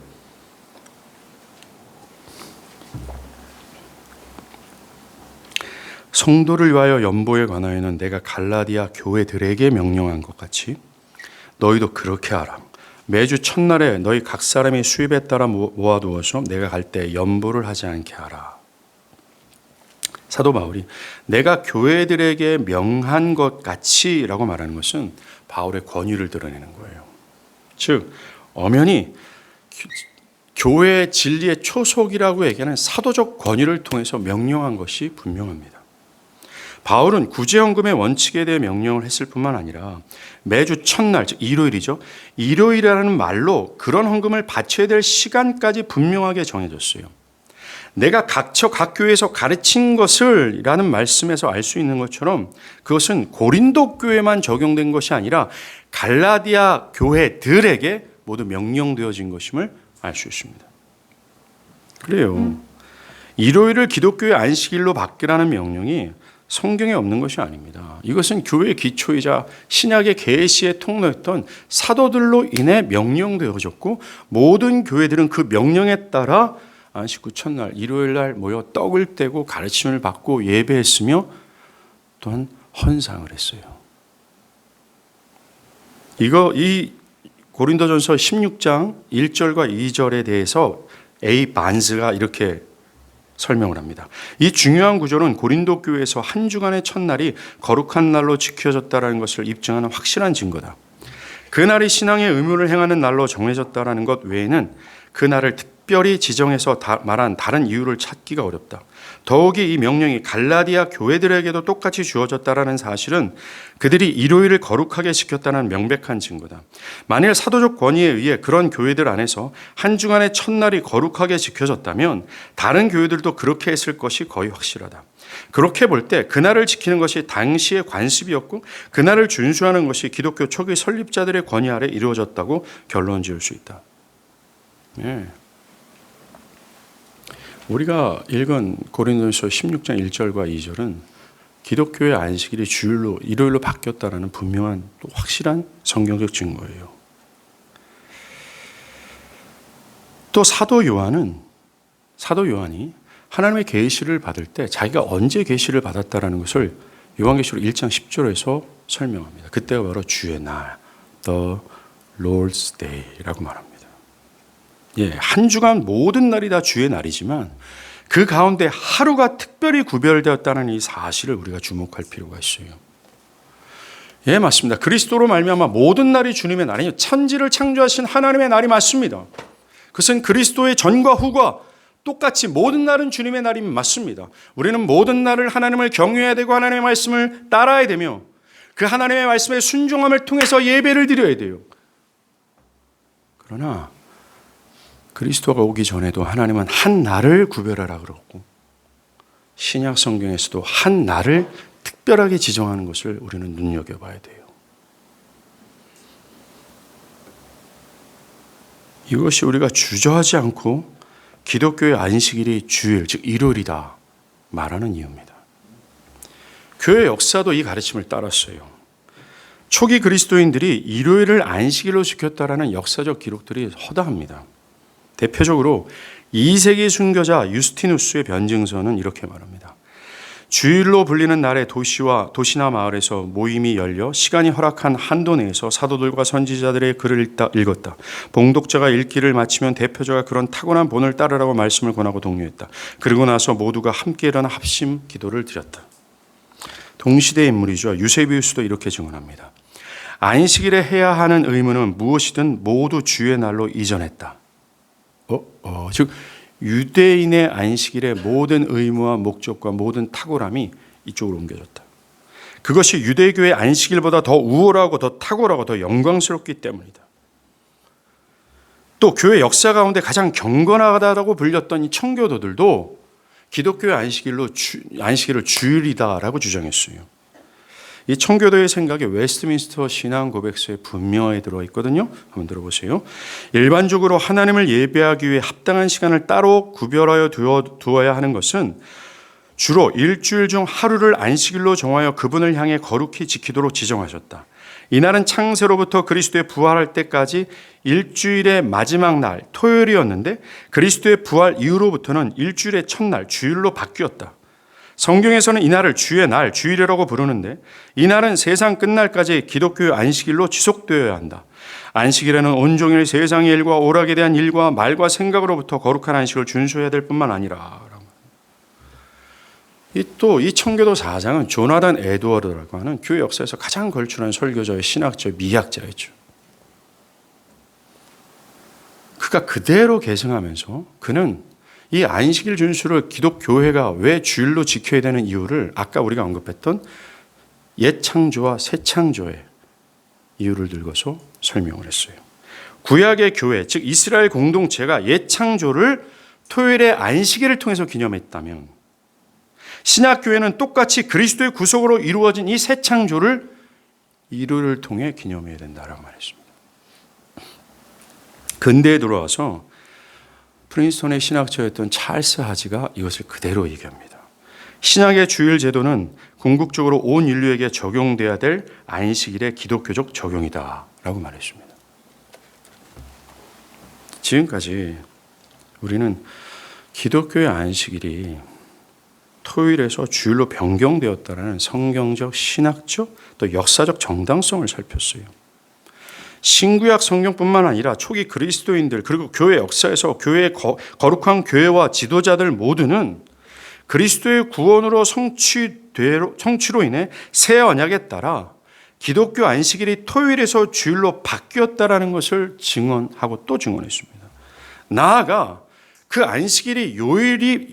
성도를 위하여 연보에 관하여는 내가 갈라디아 교회들에게 명령한 것 같이 너희도 그렇게 하라. 매주 첫날에 너희 각 사람이 수입에 따라 모아두어서 내가 갈 때 연보를 하지 않게 하라. 사도 바울이 내가 교회들에게 명한 것 같이 라고 말하는 것은 바울의 권위를 드러내는 거예요. 즉 엄연히 교회의 진리의 초속이라고 얘기하는 사도적 권위를 통해서 명령한 것이 분명합니다. 바울은 구제헌금의 원칙에 대해 명령을 했을 뿐만 아니라 매주 첫날, 즉 일요일이죠. 일요일이라는 말로 그런 헌금을 바쳐야 될 시간까지 분명하게 정해졌어요. 내가 각 교회에서 가르친 것을 라는 말씀에서 알 수 있는 것처럼 그것은 고린도 교회만 적용된 것이 아니라 갈라디아 교회들에게 모두 명령되어진 것임을 알 수 있습니다. 그래요. 일요일을 기독교의 안식일로 바뀌라는 명령이 성경에 없는 것이 아닙니다. 이것은 교회의 기초이자 신약의 계시의 통로였던 사도들로 인해 명령되어졌고 모든 교회들은 그 명령에 따라 안식 후 첫날 일요일날 모여 떡을 떼고 가르침을 받고 예배했으며 또한 헌상을 했어요. 이 고린도전서 16장 1절과 2절에 대해서 A. 반스가 이렇게 설명을 합니다. 이 중요한 구절은 고린도 교회에서 한 주간의 첫날이 거룩한 날로 지켜졌다는 것을 입증하는 확실한 증거다. 그날이 신앙의 의무를 행하는 날로 정해졌다는 것 외에는 그날을 특별히 지정해서 말한 다른 이유를 찾기가 어렵다. 더욱이 이 명령이 갈라디아 교회들에게도 똑같이 주어졌다는 사실은 그들이 일요일을 거룩하게 지켰다는 명백한 증거다. 만일 사도적 권위에 의해 그런 교회들 안에서 한 주간의 첫날이 거룩하게 지켜졌다면 다른 교회들도 그렇게 했을 것이 거의 확실하다. 그렇게 볼 때 그날을 지키는 것이 당시의 관습이었고 그날을 준수하는 것이 기독교 초기 설립자들의 권위 아래 이루어졌다고 결론 지을 수 있다. 네. 우리가 읽은 고린도전서 16장 1절과 2절은 기독교의 안식일이 주일로 일요일로 바뀌었다라는 분명한 또 확실한 성경적 증거예요. 또 사도 요한이 하나님의 계시를 받을 때 자기가 언제 계시를 받았다라는 것을 요한계시록 1장 10절에서 설명합니다. 그때가 바로 주의 날, The Lord's Day라고 말합니다. 예, 한 주간 모든 날이 다 주의 날이지만 그 가운데 하루가 특별히 구별되었다는 이 사실을 우리가 주목할 필요가 있어요. 예, 맞습니다. 그리스도로 말미암아 모든 날이 주님의 날이요, 천지를 창조하신 하나님의 날이 맞습니다. 그것은 그리스도의 전과 후가 똑같이 모든 날은 주님의 날임이 맞습니다. 우리는 모든 날을 하나님을 경외해야 되고 하나님의 말씀을 따라야 되며 그 하나님의 말씀의 순종함을 통해서 예배를 드려야 돼요. 그러나 그리스도가 오기 전에도 하나님은 한 날을 구별하라 그러고 신약 성경에서도 한 날을 특별하게 지정하는 것을 우리는 눈여겨봐야 돼요. 이것이 우리가 주저하지 않고 기독교의 안식일이 주일, 즉 일요일이다 말하는 이유입니다. 교회 역사도 이 가르침을 따랐어요. 초기 그리스도인들이 일요일을 안식일로 지켰다라는 역사적 기록들이 허다합니다. 대표적으로 2세기 순교자 유스티누스의 변증서는 이렇게 말합니다. 주일로 불리는 날에 도시나 마을에서 모임이 열려 시간이 허락한 한도 내에서 사도들과 선지자들의 글을 읽었다. 봉독자가 읽기를 마치면 대표자가 그런 타고난 본을 따르라고 말씀을 권하고 독려했다. 그리고 나서 모두가 함께 일어나 합심 기도를 드렸다. 동시대 인물이죠. 유세비우스도 이렇게 증언합니다. 안식일에 해야 하는 의무는 무엇이든 모두 주의 날로 이전했다. 즉 유대인의 안식일의 모든 의무와 목적과 모든 탁월함이 이쪽으로 옮겨졌다. 그것이 유대교의 안식일보다 더 우월하고 더 탁월하고 더 영광스럽기 때문이다. 또 교회 역사 가운데 가장 경건하다라고 불렸던 이 청교도들도 기독교의 안식일을 주일이다라고 주장했어요. 이 청교도의 생각이 웨스트민스터 신앙 고백서에 분명히 들어있거든요. 한번 들어보세요. 일반적으로 하나님을 예배하기 위해 합당한 시간을 따로 구별하여 두어야 하는 것은 주로 일주일 중 하루를 안식일로 정하여 그분을 향해 거룩히 지키도록 지정하셨다. 이날은 창세로부터 그리스도의 부활할 때까지 일주일의 마지막 날 토요일이었는데 그리스도의 부활 이후로부터는 일주일의 첫날 주일로 바뀌었다. 성경에서는 이날을 주의 날, 주일이라고 부르는데 이날은 세상 끝날까지 기독교의 안식일로 지속되어야 한다. 안식일에는 온종일 세상의 일과 오락에 대한 일과 말과 생각으로부터 거룩한 안식을 준수해야 될 뿐만 아니라 또 이 청교도 사장은 조나단 에드워드라고 하는 교회 역사에서 가장 걸출한 설교자의 신학자의 미학자였죠. 그가 그대로 계승하면서 그는 이 안식일 준수를 기독교회가 왜 주일로 지켜야 되는 이유를 아까 우리가 언급했던 옛 창조와 새 창조의 이유를 들고서 설명을 했어요. 구약의 교회, 즉 이스라엘 공동체가 옛 창조를 토요일의 안식일을 통해서 기념했다면 신약 교회는 똑같이 그리스도의 구속으로 이루어진 이 새 창조를 일요일을 통해 기념해야 된다라고 말했습니다. 근대에 들어와서 프린스턴의 신학자였던 찰스 하지가 이것을 그대로 얘기합니다. 신약의 주일 제도는 궁극적으로 온 인류에게 적용돼야 될 안식일의 기독교적 적용이다 라고 말했습니다. 지금까지 우리는 기독교의 안식일이 토요일에서 주일로 변경되었다는 성경적, 신학적, 또 역사적 정당성을 살폈어요. 신구약 성경뿐만 아니라 초기 그리스도인들 그리고 교회 역사에서 교회의 거룩한 교회와 지도자들 모두는 그리스도의 구원으로 성취로 인해 새 언약에 따라 기독교 안식일이 토요일에서 주일로 바뀌었다는 것을 증언하고 또 증언했습니다. 나아가 그 안식일의 요일이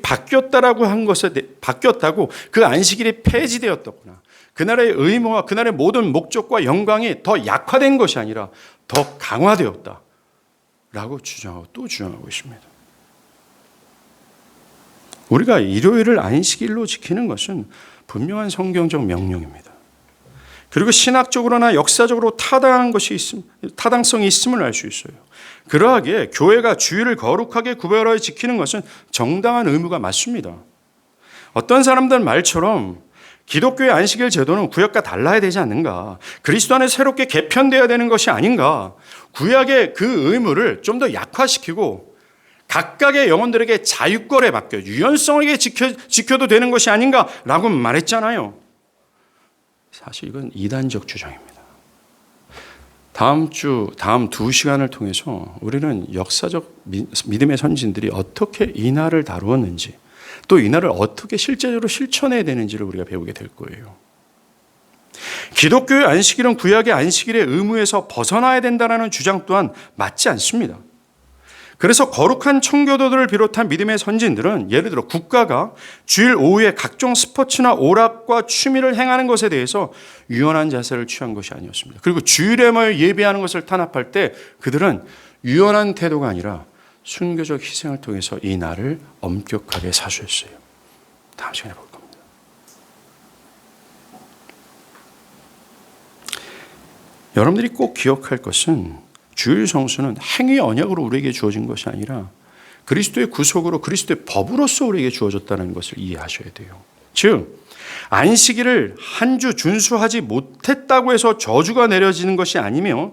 바뀌었다라고 한 것에 바뀌었다고 그 안식일이 폐지되었더구나. 그날의 의무와 그날의 모든 목적과 영광이 더 약화된 것이 아니라 더 강화되었다라고 주장하고 또 주장하고 있습니다. 우리가 일요일을 안식일로 지키는 것은 분명한 성경적 명령입니다. 그리고 신학적으로나 역사적으로 타당성이 있음을 알 수 있어요. 그러하기에 교회가 주일을 거룩하게 구별하여 지키는 것은 정당한 의무가 맞습니다. 어떤 사람들 말처럼 기독교의 안식일 제도는 구약과 달라야 되지 않는가? 그리스도 안에 새롭게 개편되어야 되는 것이 아닌가? 구약의 그 의무를 좀 더 약화시키고 각각의 영혼들에게 자유권에 맡겨 유연성에게 지켜도 되는 것이 아닌가라고 말했잖아요. 사실 이건 이단적 주장입니다. 다음 두 시간을 통해서 우리는 역사적 믿음의 선진들이 어떻게 이 날을 다루었는지, 또 이 날을 어떻게 실제적으로 실천해야 되는지를 우리가 배우게 될 거예요. 기독교의 안식일은 구약의 안식일의 의무에서 벗어나야 된다는 주장 또한 맞지 않습니다. 그래서 거룩한 청교도들을 비롯한 믿음의 선진들은 예를 들어 국가가 주일 오후에 각종 스포츠나 오락과 취미를 행하는 것에 대해서 유연한 자세를 취한 것이 아니었습니다. 그리고 주일에 모여 예배하는 것을 탄압할 때 그들은 유연한 태도가 아니라 순교적 희생을 통해서 이 날을 엄격하게 사수했어요. 다음 시간에 볼 겁니다. 여러분들이 꼭 기억할 것은 주일 성수는 행위 언약으로 우리에게 주어진 것이 아니라 그리스도의 구속으로 그리스도의 법으로서 우리에게 주어졌다는 것을 이해하셔야 돼요. 즉 안식일을 한 주 준수하지 못했다고 해서 저주가 내려지는 것이 아니며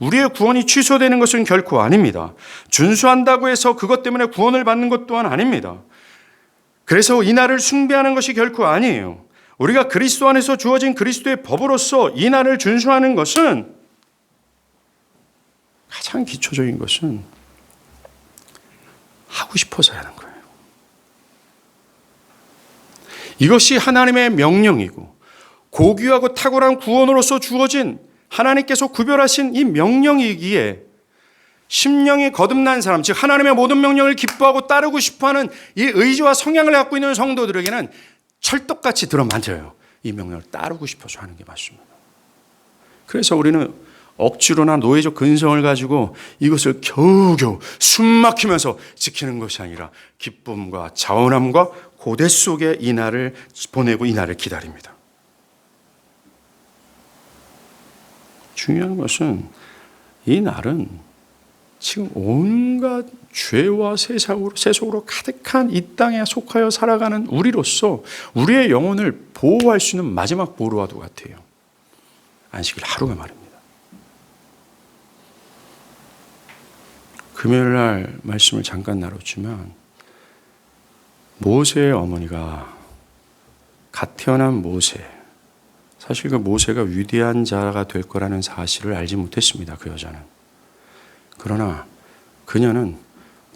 우리의 구원이 취소되는 것은 결코 아닙니다. 준수한다고 해서 그것 때문에 구원을 받는 것 또한 아닙니다. 그래서 이 날을 숭배하는 것이 결코 아니에요. 우리가 그리스도 안에서 주어진 그리스도의 법으로서 이 날을 준수하는 것은 가장 기초적인 것은 하고 싶어서 하는 거예요. 이것이 하나님의 명령이고 고귀하고 탁월한 구원으로서 주어진 하나님께서 구별하신 이 명령이기에 심령이 거듭난 사람, 즉 하나님의 모든 명령을 기뻐하고 따르고 싶어하는 이 의지와 성향을 갖고 있는 성도들에게는 철떡같이 들어맞아요. 이 명령을 따르고 싶어서 하는 게 맞습니다. 그래서 우리는 억지로나 노예적 근성을 가지고 이것을 겨우겨우 숨막히면서 지키는 것이 아니라 기쁨과 자원함과 고대 속에 이 날을 보내고 이 날을 기다립니다. 중요한 것은 이 날은 지금 온갖 죄와 세속으로 가득한 이 땅에 속하여 살아가는 우리로서 우리의 영혼을 보호할 수 있는 마지막 보루와도 같아요. 안식일 하루가 말입니다. 금요일 날 말씀을 잠깐 나눴지만 모세의 어머니가 갓 태어난 모세, 사실 그 모세가 위대한 자가 될 거라는 사실을 알지 못했습니다. 그 여자는. 그러나 그녀는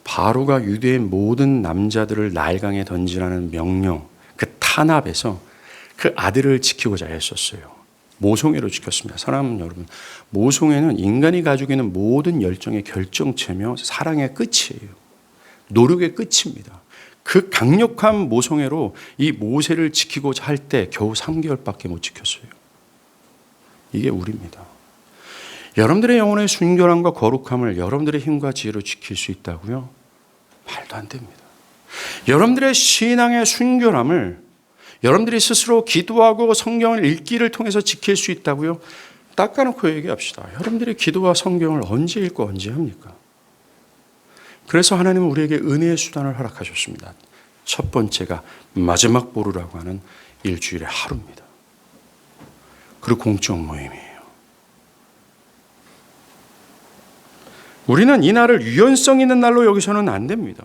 바로가 유대의 모든 남자들을 나일강에 던지라는 명령, 그 탄압에서 그 아들을 지키고자 애썼어요. 모성애로 지켰습니다. 사랑하는 여러분, 모성애는 인간이 가지고 있는 모든 열정의 결정체며 사랑의 끝이에요. 노력의 끝입니다. 그 강력한 모성애로 이 모세를 지키고자 할 때 겨우 3개월밖에 못 지켰어요. 이게 우리입니다. 여러분들의 영혼의 순결함과 거룩함을 여러분들의 힘과 지혜로 지킬 수 있다고요? 말도 안 됩니다. 여러분들의 신앙의 순결함을 여러분들이 스스로 기도하고 성경을 읽기를 통해서 지킬 수 있다고요? 닦아놓고 얘기합시다. 여러분들이 기도와 성경을 언제 읽고 언제 합니까? 그래서 하나님은 우리에게 은혜의 수단을 허락하셨습니다. 첫 번째가 마지막 보루라고 하는 일주일의 하루입니다. 그리고 공적 모임이에요. 우리는 이 날을 유연성 있는 날로 여기서는 안 됩니다.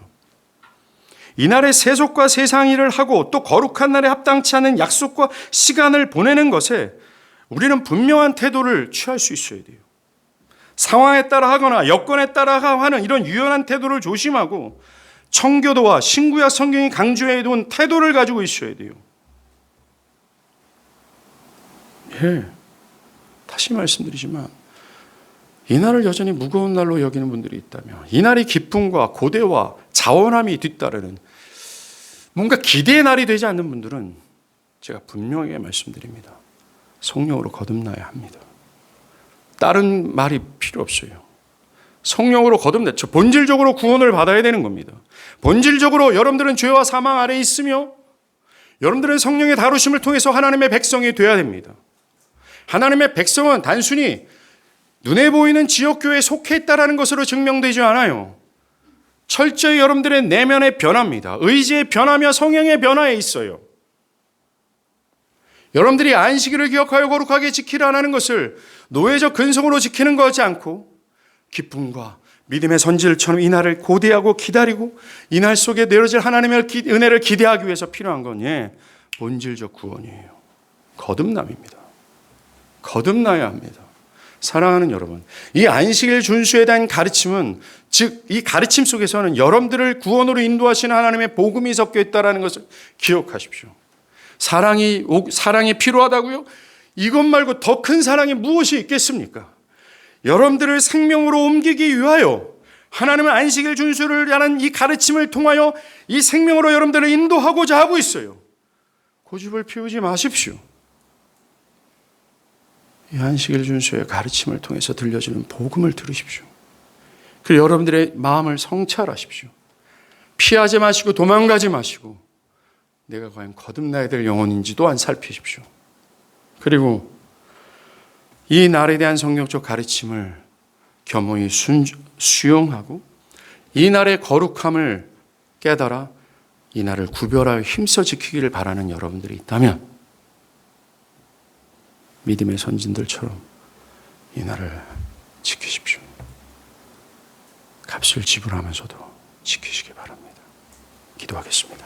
이 날에 세속과 세상 일을 하고 또 거룩한 날에 합당치 않은 약속과 시간을 보내는 것에 우리는 분명한 태도를 취할 수 있어야 돼요. 상황에 따라 하거나 여건에 따라 하는 이런 유연한 태도를 조심하고 청교도와 신구약 성경이 강조해 둔 태도를 가지고 있어야 돼요. 예, 다시 말씀드리지만 이 날을 여전히 무거운 날로 여기는 분들이 있다면, 이 날이 기쁨과 고대와 자원함이 뒤따르는 뭔가 기대의 날이 되지 않는 분들은 제가 분명하게 말씀드립니다. 성령으로 거듭나야 합니다. 다른 말이 필요 없어요. 성령으로 거듭났죠. 본질적으로 구원을 받아야 되는 겁니다. 본질적으로 여러분들은 죄와 사망 아래에 있으며 여러분들은 성령의 다루심을 통해서 하나님의 백성이 되어야 됩니다. 하나님의 백성은 단순히 눈에 보이는 지역교회에 속해 있다는 것으로 증명되지 않아요. 철저히 여러분들의 내면의 변화입니다. 의지의 변화며 성향의 변화에 있어요. 여러분들이 안식일을 기억하여 거룩하게 지키라는 것을 노예적 근성으로 지키는 것이 않고 기쁨과 믿음의 선질처럼 이 날을 고대하고 기다리고 이 날 속에 내려질 하나님의 은혜를 기대하기 위해서 필요한 건 본질적 구원이에요. 거듭남입니다. 거듭나야 합니다. 사랑하는 여러분, 이 안식일 준수에 대한 가르침은, 즉 이 가르침 속에서는 여러분들을 구원으로 인도하시는 하나님의 복음이 섞여 있다는 것을 기억하십시오. 사랑이 필요하다고요? 이것 말고 더 큰 사랑이 무엇이 있겠습니까? 여러분들을 생명으로 옮기기 위하여 하나님은 안식일 준수를 하는 이 가르침을 통하여 이 생명으로 여러분들을 인도하고자 하고 있어요. 고집을 피우지 마십시오. 이 안식일 준수의 가르침을 통해서 들려주는 복음을 들으십시오. 그리고 여러분들의 마음을 성찰하십시오. 피하지 마시고 도망가지 마시고 내가 과연 거듭나야 될 영혼인지 또한 살피십시오. 그리고 이 날에 대한 성경적 가르침을 겸허히 수용하고 이 날의 거룩함을 깨달아 이 날을 구별하여 힘써 지키기를 바라는 여러분들이 있다면 믿음의 선진들처럼 이 날을 지키십시오. 값을 지불하면서도 지키시기 바랍니다. 기도하겠습니다.